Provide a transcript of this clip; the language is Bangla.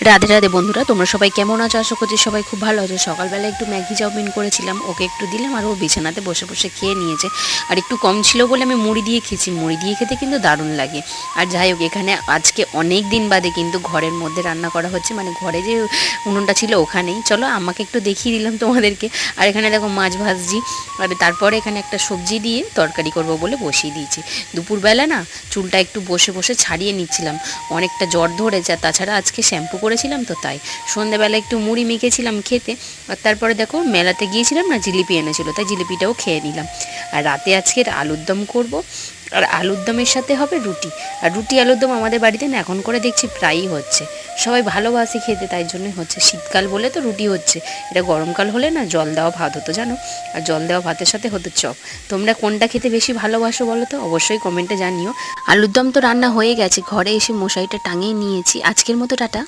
রাধে রাধে বন্ধুরা, তোমরা সবাই কেমন আছো? আশা করছি সবাই খুব ভালো আছো। সকালবেলা একটু ম্যাগি চাউমিন করেছিলাম, ওকে একটু দিলাম আর ও বিছানাতে বসে বসে খেয়ে নিয়েছে। আর একটু কম ছিল বলে আমি মুড়ি দিয়ে খেয়েছি। মুড়ি দিয়ে খেতে কিন্তু দারুণ লাগে। আর যাই হোক, এখানে আজকে অনেক দিন বাদে কিন্তু ঘরের মধ্যে রান্না করা হচ্ছে, মানে ঘরে যে উনুনটা ছিল ওখানেই। চলো আমাকে একটু দেখিয়ে দিলাম তোমাদেরকে। আর এখানে দেখো মাছ ভাজছি, আর তারপরে এখানে একটা সবজি দিয়ে তরকারি করব বলে বসিয়ে দিয়েছি। দুপুরবেলা না চুলটা একটু বসে বসে ছাড়িয়ে নিচ্ছিলাম, অনেকটা জ্বর ধরেছে। আর তাছাড়া আজকে শ্যাম্পু করেছিলাম তো তাই। সন্ধ্যাবেলা একটু মুড়ি মেখেছিলাম খেতে, আর তারপরে দেখো মেলাতে গিয়েছিলাম না, জিলিপি এনেছিল, তাই জিলিপিটাও খেয়ে নিলাম। আর রাতে আজকের আলুর দম করব, আর আলুর দমের সাথে হবে রুটি। আর রুটি আলুর দম আমাদের বাড়িতে না এখন করে দেখছি প্রায়ই হচ্ছে, সবাই ভালোবাসে খেতে, তাই জন্যই হচ্ছে। শীতকাল বলে তো রুটি হচ্ছে, এটা গরমকাল হলে না জল দেওয়া ভাত হতো জানো, আর জল দেওয়া ভাতের সাথে হতো চপ। তোমরা কোনটা খেতে বেশি ভালোবাসো বলো তো, অবশ্যই কমেন্টে জানিও। আলুর দম তো রান্না হয়ে গেছে, ঘরে এসে মশারিটা টাঙিয়ে নিয়েছি। আজকের মতো টাটা।